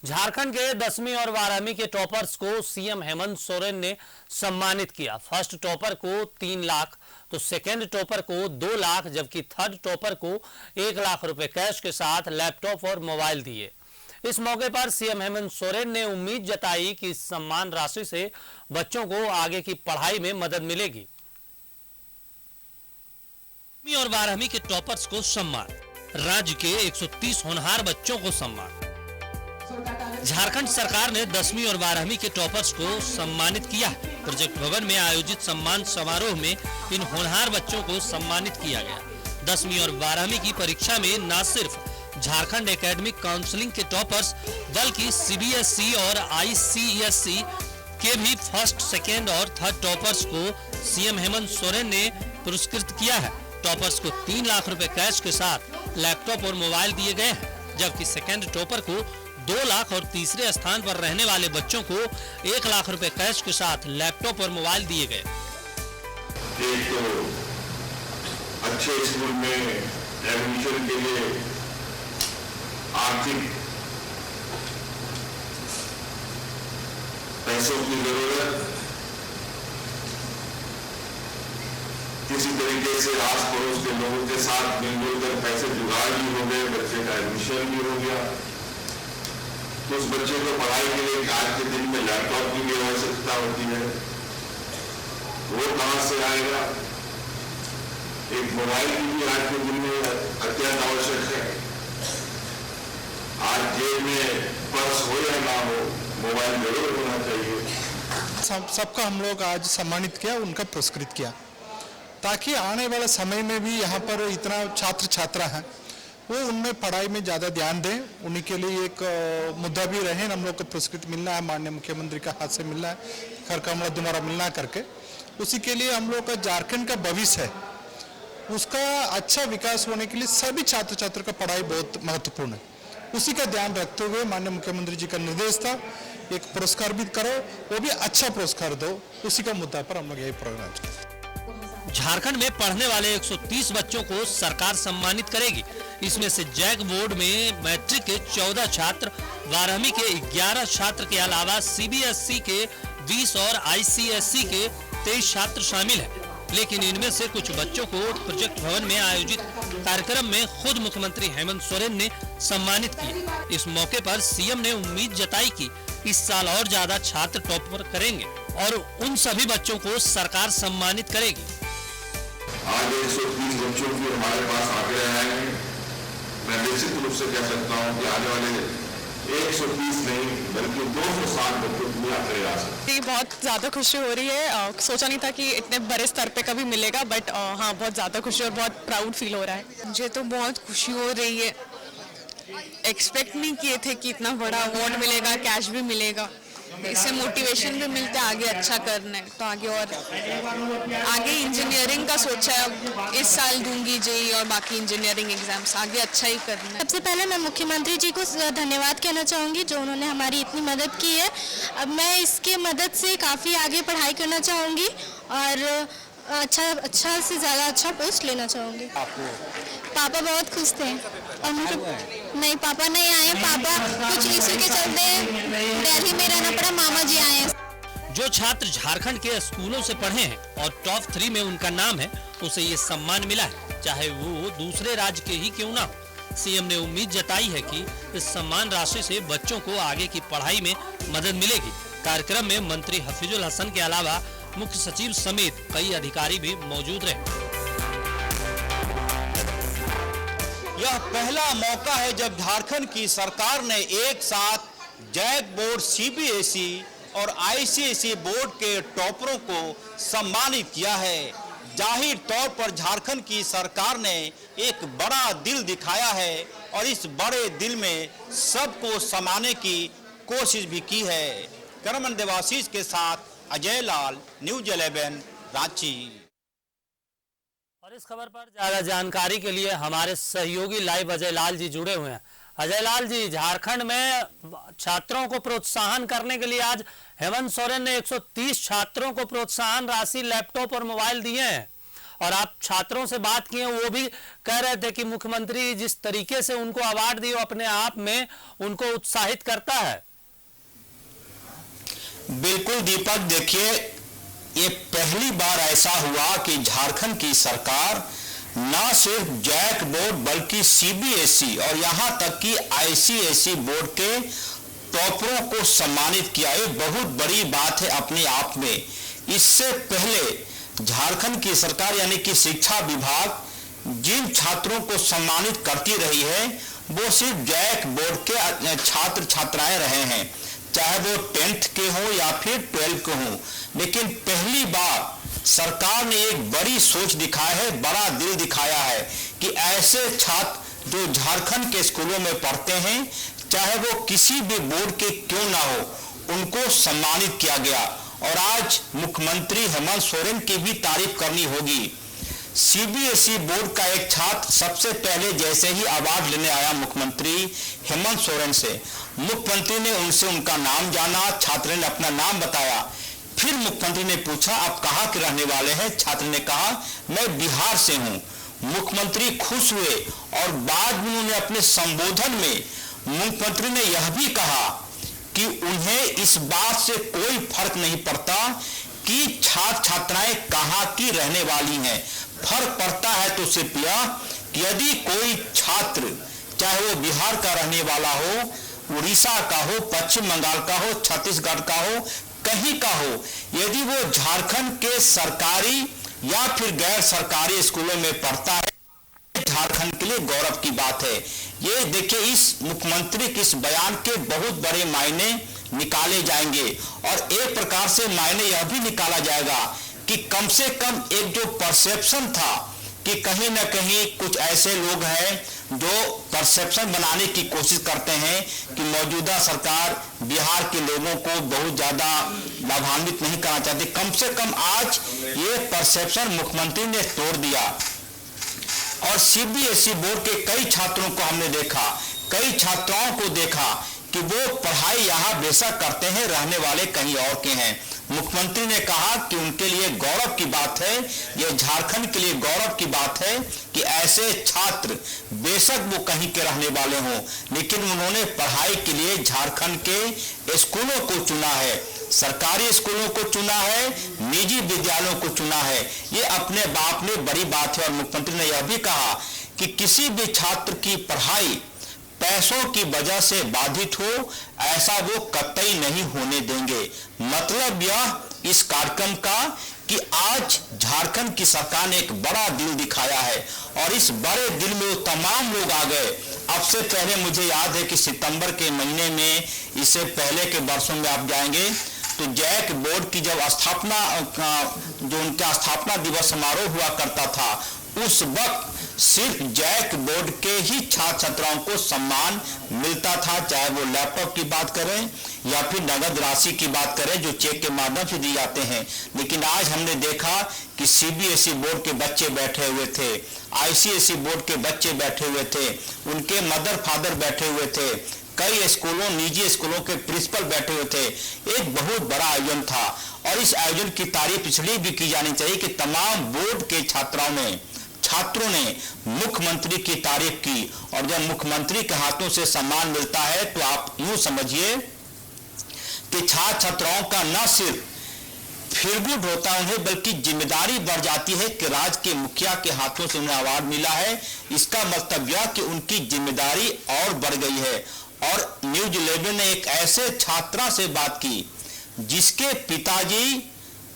झारखंड के 10वीं और 12वीं के टॉपर्स को सीएम हेमंत सोरेन ने सम्मानित किया। फर्स्ट टॉपर को 3 लाख तो सेकेंड टॉपर को 2 लाख जबकि थर्ड टॉपर को 1 लाख रुपए कैश के साथ लैपटॉप और मोबाइल दिए। इस मौके पर सीएम हेमंत सोरेन ने उम्मीद जताई कि इस सम्मान राशि से बच्चों को आगे की पढ़ाई में मदद मिलेगी। 10वीं और 12वीं के टॉपर्स को सम्मान, राज्य के 130 होनहार बच्चों को सम्मान। झारखंड सरकार ने 10वीं और 12वीं के टॉपर्स को सम्मानित किया। प्रोजेक्ट भवन में आयोजित सम्मान समारोह में इन होनहार बच्चों को सम्मानित किया गया। 10वीं और 12वीं की परीक्षा में न सिर्फ झारखंड एकेडमिक काउंसिलिंग के टॉपर्स बल्कि सीबीएसई और आईसीएसई के भी फर्स्ट, सेकेंड और थर्ड टॉपर्स को सीएम हेमंत सोरेन ने पुरस्कृत किया है। टॉपर्स को 3 लाख रुपए कैश के साथ लैपटॉप और मोबाइल दिए गए हैं, जबकि सेकेंड टॉपर को 2 लाख और तीसरे स्थान पर रहने वाले बच्चों को 1 लाख रुपए कैश के साथ लैपटॉप और मोबाइल दिए गए। एक तो अच्छे स्कूल में एडमिशन के लिए आर्थिक पैसों की जरूरत, किसी तरीके से आस पड़ोस के लोगों के साथ मिलजुल कर पैसे जुगाड़ भी हो गए, बच्चे का एडमिशन भी हो गया। तो उस बच्चे को पढ़ाई के लिए आज के दिन में लैपटॉप की भी आवश्यकता होती है, वो कहां से आएगा। एक मोबाइल की भी आज के दिन में अत्यंत आवश्यक है। आज जेब में पर्स हो या ना हो, मोबाइल जरूर होना चाहिए। सबका हम लोग आज सम्मानित किया, उनका पुरस्कृत किया, ताकि आने वाले समय में भी यहाँ पर इतना छात्र छात्रा हैं वो उनमें पढ़ाई में ज़्यादा ध्यान दें। उन्हीं के लिए एक मुद्दा भी रहे। हम लोग को पुरस्कृत मिलना है, माननीय मुख्यमंत्री का हाथ से मिलना है, खर कमला दोबारा मिलना करके। उसी के लिए हम लोग का झारखंड का भविष्य है, उसका अच्छा विकास होने के लिए सभी छात्र छात्रों का पढ़ाई बहुत महत्वपूर्ण है। उसी का ध्यान रखते हुए माननीय मुख्यमंत्री जी का निर्देश था एक पुरस्कार भी करो, वो भी अच्छा पुरस्कार दो। उसी का मुद्दा पर हम लोग यही प्रोग्राम। झारखंड में पढ़ने वाले 130 बच्चों को सरकार सम्मानित करेगी। इसमें से जैक बोर्ड में मैट्रिक के 14 छात्र, 12वीं के 11 छात्र के अलावा सीबीएसई के 20 और आईसीएसई के 23 छात्र शामिल हैं। लेकिन इनमें से कुछ बच्चों को प्रोजेक्ट भवन में आयोजित कार्यक्रम में खुद मुख्यमंत्री हेमंत सोरेन ने सम्मानित किया। इस मौके पर सीएम ने उम्मीद जताई कि इस साल और ज्यादा छात्र टॉपर करेंगे और उन सभी बच्चों को सरकार सम्मानित करेगी। आज 130 बच्चों की हमारे पास आंकड़े आए हैं। मैं निश्चित रूप से कह सकता हूं कि आने वाले 130 नहीं बल्कि 260 बच्चों की आंकड़े आ सकते हैं। बहुत ज़्यादा खुशी हो रही है। सोचा नहीं था कि इतने बड़े स्तर पे कभी मिलेगा, बट हाँ, बहुत ज़्यादा खुशी और बहुत प्राउड फील हो रहा है। मुझे तो बहुत खुशी हो रही है। एक्सपेक्ट नहीं किए थे कि इतना बड़ा अवार्ड मिलेगा, कैश भी मिलेगा। इससे मोटिवेशन भी मिलता है आगे अच्छा करना है। तो आगे इंजीनियरिंग का सोचा है, अब इस साल दूंगी जेईई और बाकी इंजीनियरिंग एग्जाम्स, आगे अच्छा ही करना है। सबसे पहले मैं मुख्यमंत्री जी को धन्यवाद कहना चाहूँगी जो उन्होंने हमारी इतनी मदद की है। अब मैं इसके मदद से काफ़ी आगे पढ़ाई करना चाहूँगी और अच्छा से ज़्यादा अच्छा पोस्ट लेना चाहूँगी। पापा बहुत खुश थे और मुझे नहीं, पापा नहीं आए। पापा कुछ इशू के चलते दिल्ली में रहना पड़ा, मामा जी आए। जो छात्र झारखंड के स्कूलों से पढ़े हैं और टॉप 3 में उनका नाम है, उसे ये सम्मान मिला है, चाहे वो दूसरे राज्य के ही क्यों ना हो। सीएम ने उम्मीद जताई है कि इस सम्मान राशि से बच्चों को आगे की पढ़ाई में मदद मिलेगी। कार्यक्रम में मंत्री हफीजुल हसन के अलावा मुख्य सचिव समेत कई अधिकारी भी मौजूद रहे। यह पहला मौका है जब झारखंड की सरकार ने एक साथ जैक बोर्ड, सीबीएसई और आईसीएसई बोर्ड के टॉपरों को सम्मानित किया है। जाहिर तौर पर झारखंड की सरकार ने एक बड़ा दिल दिखाया है और इस बड़े दिल में सबको समाने की कोशिश भी की है। करमन देवाशीष के साथ अजय लाल, न्यूज 11, रांची। और इस खबर पर ज्यादा जानकारी के लिए हमारे सहयोगी लाइव अजय लाल जी जुड़े हुए हैं। अजय लाल जी, झारखंड में छात्रों को प्रोत्साहन करने के लिए आज हेमंत सोरेन ने 130 छात्रों को प्रोत्साहन राशि, लैपटॉप और मोबाइल दिए हैं। और आप छात्रों से बात किए, वो भी कह रहे थे कि मुख्यमंत्री जिस तरीके से उनको अवार्ड दिए अपने आप में उनको उत्साहित करता है। बिल्कुल दीपक, देखिए ये पहली बार ऐसा हुआ कि झारखंड की सरकार ना सिर्फ जैक बोर्ड बल्कि सीबीएसई और यहां तक कि आईसीएसई बोर्ड के टॉपरों को सम्मानित किया। ये बहुत बड़ी बात है अपने आप में। इससे पहले झारखंड की सरकार यानी कि शिक्षा विभाग जिन छात्रों को सम्मानित करती रही है वो सिर्फ जैक बोर्ड के छात्र छात्राएं रहे हैं, चाहे वो 10th के हो या फिर 12th के हो। लेकिन पहली बार सरकार ने एक बड़ी सोच दिखाया है, बड़ा दिल दिखाया है कि ऐसे छात्र जो झारखंड के स्कूलों में पढ़ते हैं, चाहे वो किसी भी बोर्ड के क्यों ना हो, उनको सम्मानित किया गया। और आज मुख्यमंत्री हेमंत सोरेन की भी तारीफ करनी होगी। सीबीएसई बोर्ड का एक छात्र सबसे पहले जैसे ही अवार्ड लेने आया मुख्यमंत्री हेमंत सोरेन से, मुख्यमंत्री ने उनसे उनका नाम जाना, छात्र ने अपना नाम बताया। फिर मुख्यमंत्री ने पूछा आप कहाँ के रहने वाले हैं? छात्र ने कहा मैं बिहार से हूँ। मुख्यमंत्री खुश हुए और बाद में उन्होंने अपने संबोधन में मुख्यमंत्री ने यह भी कहा कि उन्हें इस बात से कोई फर्क नहीं पड़ता कि छात्र छात्राएं कहाँ की रहने वाली हैं। फर्क पड़ता है तो सिर्फ यह कि यदि कोई छात्र चाहे वो बिहार का रहने वाला हो, उड़ीसा का हो, पश्चिम बंगाल का हो, छत्तीसगढ़ का हो, कहीं का हो, यदि वो झारखंड के सरकारी या फिर गैर सरकारी स्कूलों में पढ़ता है, झारखंड के लिए गौरव की बात है। ये देखिए इस मुख्यमंत्री के इस बयान के बहुत बड़े मायने निकाले जाएंगे और एक प्रकार से मायने यह भी निकाला जाएगा कि कम से कम एक जो परसेप्शन था कि कहीं ना कहीं कुछ ऐसे लोग हैं जो परसेप्शन बनाने की कोशिश करते हैं कि मौजूदा सरकार बिहार के लोगों को बहुत ज्यादा लाभान्वित नहीं करना चाहती। कम से कम आज ये परसेप्शन मुख्यमंत्री ने तोड़ दिया। और सीबीएसई बोर्ड के कई छात्रों को हमने देखा, कई छात्राओं को देखा कि वो पढ़ाई यहाँ बेशक करते हैं, रहने वाले कहीं और के हैं। मुख्यमंत्री ने कहा कि उनके लिए गौरव की बात है, यह झारखंड के लिए गौरव की बात है कि ऐसे छात्र बेशक वो कहीं के रहने वाले हों, लेकिन उन्होंने पढ़ाई के लिए झारखंड के स्कूलों को चुना है, सरकारी स्कूलों को चुना है, निजी विद्यालयों को चुना है। ये अपने बाप में बड़ी बात है। और मुख्यमंत्री ने यह भी कहा कि किसी भी छात्र की पढ़ाई पैसों की वजह से बाधित हो, ऐसा वो कतई नहीं होने देंगे। मतलब यह इस कार्यक्रम का कि आज झारखंड की सरकार ने एक बड़ा दिल दिखाया है और इस बड़े दिल में वो तमाम लोग आ गए। अब से पहले मुझे याद है कि सितंबर के महीने में, इससे पहले के वर्षों में आप जाएंगे तो जैक बोर्ड की जब स्थापना, जो उनका स्थापना दिवस समारोह हुआ करता था, उस वक्त सिर्फ जैक बोर्ड के ही छात्र छात्राओं को सम्मान मिलता था, चाहे वो लैपटॉप की बात करें या फिर नगद राशि की बात करें जो चेक के माध्यम से दिए जाते हैं। लेकिन आज हमने देखा कि सीबीएसई बोर्ड के बच्चे बैठे हुए थे, आईसीएसई बोर्ड के बच्चे बैठे हुए थे, उनके मदर फादर बैठे हुए थे, कई स्कूलों, निजी स्कूलों के प्रिंसिपल बैठे हुए थे। एक बहुत बड़ा आयोजन था और इस आयोजन की तारीफ इसलिए भी की जानी चाहिए कि तमाम बोर्ड के छात्रों ने मुख्यमंत्री की तारीफ की। और जब मुख्यमंत्री के हाथों से सम्मान मिलता है तो आप यूं समझिए कि छात्र छात्राओं का न सिर्फ फील गुड होता है उन्हें, बल्कि जिम्मेदारी बढ़ जाती है कि राज्य के मुखिया के हाथों से उन्हें अवार्ड मिला है। इसका मतलब यह कि उनकी जिम्मेदारी और बढ़ गई है। और न्यूज 11 ने एक ऐसे छात्रा से बात की जिसके पिताजी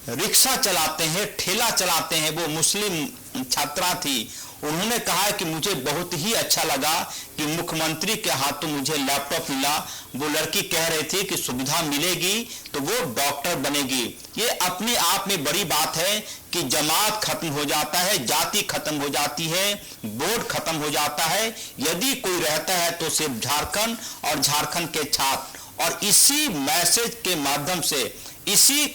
रिक्शा चलाते हैं, ठेला चलाते हैं, वो मुस्लिम छात्रा थी। उन्होंने कहा कि मुझे बहुत ही अच्छा लगा कि मुख्यमंत्री के हाथों मुझे लैपटॉप मिला। वो लड़की कह रही थी कि सुविधा मिलेगी तो वो डॉक्टर बनेगी। ये अपने आप में बड़ी बात है कि जमात खत्म हो जाता है, जाति खत्म हो जाती है, बोर्ड खत्म हो जाता है। यदि कोई रहता है तो सिर्फ झारखंड और झारखंड के छात्र। और इसी मैसेज के माध्यम से, इसी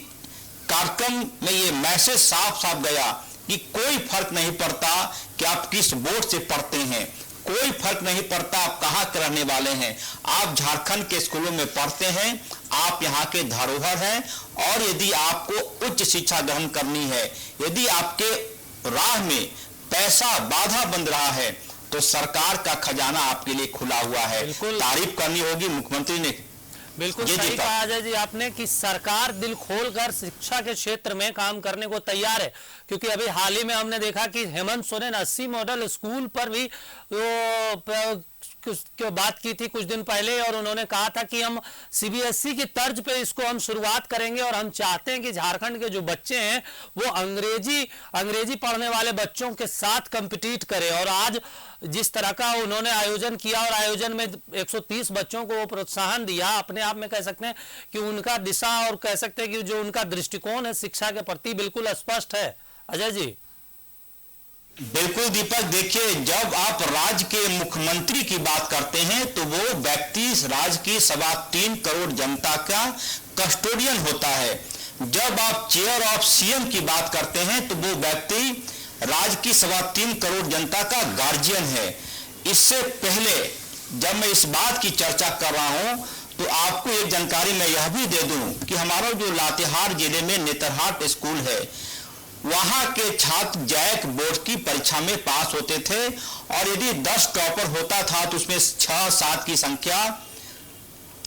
कार्यक्रम में ये मैसेज साफ साफ गया कि कोई फर्क नहीं पड़ता कि आप किस बोर्ड से पढ़ते हैं, कोई फर्क नहीं पड़ता आप कहाँ के रहने वाले हैं। आप झारखंड के स्कूलों में पढ़ते हैं, आप यहाँ के धरोहर हैं। और यदि आपको उच्च शिक्षा ग्रहण करनी है, यदि आपके राह में पैसा बाधा बन रहा है तो सरकार का खजाना आपके लिए खुला हुआ है। बिल्कुल। तारीफ करनी होगी मुख्यमंत्री ने। बिल्कुल जी, सही दीपक। कहा अजय जी आपने कि सरकार दिल खोलकर शिक्षा के क्षेत्र में काम करने को तैयार है, क्योंकि अभी हाल ही में हमने देखा कि हेमंत सोरेन 80 मॉडल स्कूल पर भी बात की थी कुछ दिन पहले, और उन्होंने कहा था कि हम सीबीएसई की तर्ज पे इसको हम शुरुआत करेंगे और हम चाहते हैं कि झारखंड के जो बच्चे हैं वो अंग्रेजी पढ़ने वाले बच्चों के साथ कंपीट करें। और आज जिस तरह का उन्होंने आयोजन किया और आयोजन में 130 बच्चों को वो प्रोत्साहन दिया, अपने आप में कह सकते हैं कि उनका दिशा और कह सकते हैं कि जो उनका दृष्टिकोण है शिक्षा के प्रति बिल्कुल स्पष्ट है। अजय जी। बिल्कुल दीपक, देखिए जब आप राज्य के मुख्यमंत्री की बात करते हैं तो वो व्यक्ति राज्य की 3.25 करोड़ जनता का कस्टोडियन होता है। जब आप चेयर ऑफ सीएम की बात करते हैं तो वो व्यक्ति राज्य की 3.25 करोड़ जनता का गार्जियन है। इससे पहले जब मैं इस बात की चर्चा कर रहा हूं तो आपको एक जानकारी मैं यह भी दे दूं कि हमारा जो लातेहार जिले में नेतरहाट स्कूल है, वहां के छात्र जैक बोर्ड की परीक्षा में पास होते थे और यदि 10 टॉपर होता था तो उसमें 6-7 की संख्या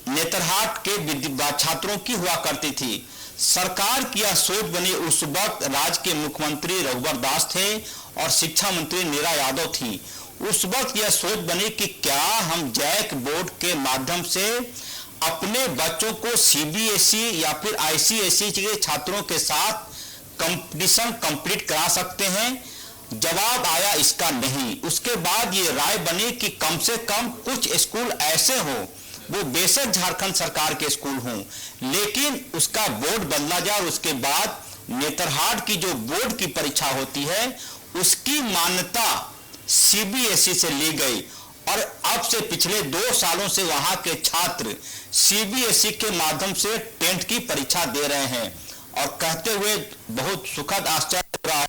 नेतरहाट के छात्रों की हुआ करती थी। सरकार की यह सोच बनी उस वक्त राज्य के मुख्यमंत्री रघुवर दास थे और शिक्षा मंत्री नीरा यादव थी। उस वक्त यह सोच बनी कि क्या हम जैक बोर्ड के माध्यम से अपने बच्चों को सीबीएसई या फिर आईसीएसई के छात्रों के साथ कंपटीशन कंप्लीट करा सकते हैं। जवाब आया इसका नहीं। उसके बाद ये राय बनी कि कम से कम कुछ स्कूल ऐसे हों, वो बेशक झारखंड सरकार के स्कूल हों, लेकिन उसका बोर्ड बदला जाए। उसके बाद नेतरहाट की जो बोर्ड की परीक्षा होती है उसकी मान्यता सीबीएसई से ली गई और अब से पिछले 2 सालों से वहां के छात्र सीबीएसई के माध्यम से 10th की परीक्षा दे रहे हैं। और कहते हुए बहुत सुखद आश्चर्य हो रहा है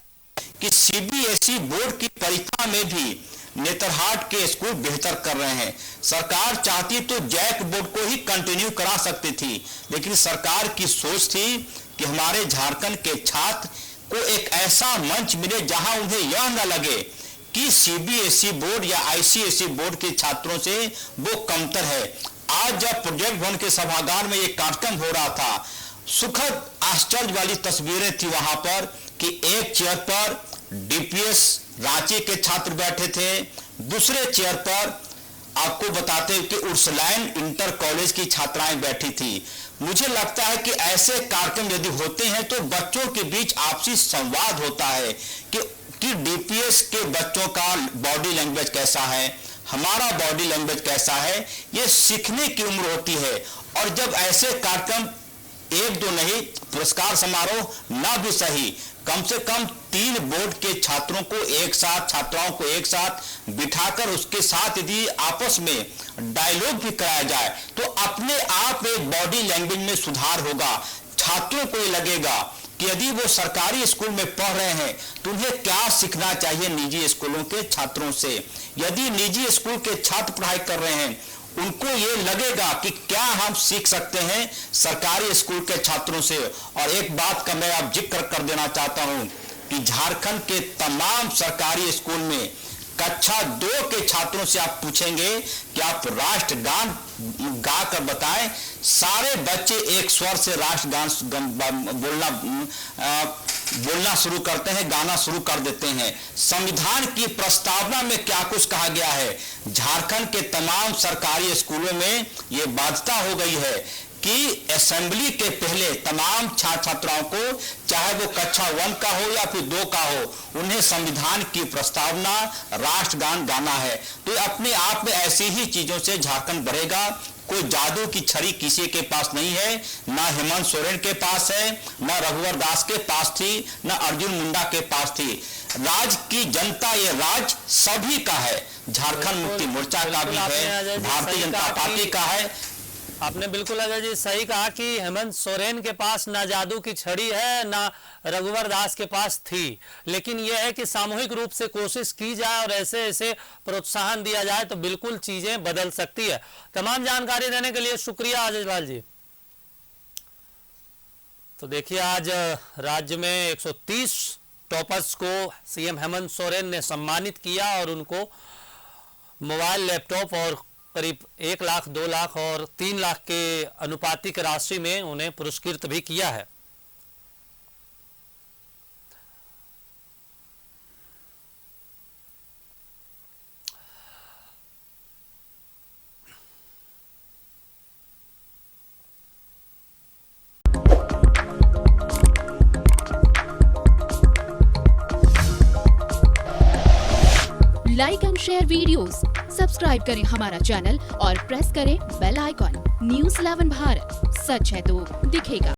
कि सीबीएसई बोर्ड की परीक्षा में भी नेतरहाट के स्कूल बेहतर कर रहे हैं। सरकार चाहती तो जैक बोर्ड को ही कंटिन्यू करा सकती थी, लेकिन सरकार की सोच थी कि हमारे झारखंड के छात्र को एक ऐसा मंच मिले जहां उन्हें यह न लगे कि सीबीएसई बोर्ड या आईसीएसई बोर्ड के छात्रों से वो कमतर है। आज जब प्रोजेक्ट भवन के सभागार में एक कार्यक्रम हो रहा था, सुखद आश्चर्य वाली तस्वीरें थी वहां पर कि एक चेयर पर डीपीएस रांची के छात्र बैठे थे, दूसरे चेयर पर आपको बताते हैं कि उर्सुलाइन इंटर कॉलेज की छात्राएं बैठी थी। मुझे लगता है कि ऐसे कार्यक्रम यदि होते हैं तो बच्चों के बीच आपसी संवाद होता है कि डीपीएस के बच्चों का बॉडी लैंग्वेज कैसा है, हमारा बॉडी लैंग्वेज कैसा है, ये सीखने की उम्र होती है। और जब ऐसे कार्यक्रम 1-2 नहीं, पुरस्कार समारोह ना भी सही, कम से कम 3 बोर्ड के छात्रों को एक साथ, छात्राओं को एक साथ बिठाकर उसके साथ यदि आपस में डायलॉग भी कराया जाए तो अपने आप एक बॉडी लैंग्वेज में सुधार होगा। छात्रों को ये लगेगा कि यदि वो सरकारी स्कूल में पढ़ रहे हैं तो उन्हें क्या सीखना चाहिए निजी स्कूलों के छात्रों से। यदि निजी स्कूल के छात्र पढ़ाई कर रहे हैं उनको ये लगेगा कि क्या हम सीख सकते हैं सरकारी स्कूल के छात्रों से। और एक बात का मैं अब जिक्र कर देना चाहता हूं कि झारखंड के तमाम सरकारी स्कूल में कक्षा 2 के छात्रों से आप पूछेंगे कि आप राष्ट्रगान गा कर बताएं, सारे बच्चे एक स्वर से राष्ट्रगान बोलना शुरू करते हैं, गाना शुरू कर देते हैं। संविधान की प्रस्तावना में क्या कुछ कहा गया है, झारखंड के तमाम सरकारी स्कूलों में यह बाध्यता हो गई है कि असेंबली के पहले तमाम छात्र छात्राओं को, चाहे वो कक्षा 1 का हो या फिर 2 का हो, उन्हें संविधान की प्रस्तावना राष्ट्रगान गाना है। तो अपने आप में ऐसी ही चीजों से झारखंड बढ़ेगा। कोई जादू की छड़ी किसी के पास नहीं है, ना हेमंत सोरेन के पास है, ना रघुवर दास के पास थी, ना अर्जुन मुंडा के पास थी। राज्य की जनता, ये राज्य सभी का है, झारखंड मुक्ति मोर्चा का भी है, भारतीय जनता पार्टी का है। आपने बिल्कुल अजय जी सही कहा कि हेमंत सोरेन के पास ना जादू की छड़ी है, ना रघुवर दास के पास थी, लेकिन यह है कि सामूहिक रूप से कोशिश की जाए और ऐसे ऐसे प्रोत्साहन दिया जाए तो बिल्कुल चीजें बदल सकती है। तमाम जानकारी देने के लिए शुक्रिया अजय लाल जी। तो देखिए आज राज्य में 130 टॉपर्स को सीएम हेमंत सोरेन ने सम्मानित किया और उनको मोबाइल, लैपटॉप और करीब 1 लाख, 2 लाख और 3 लाख के अनुपातिक राशि में उन्हें पुरस्कृत भी किया है। Like and share videos, subscribe करें हमारा चैनल और प्रेस करें बेल आइकॉन। न्यूज़ 11 भारत, सच है तो दिखेगा।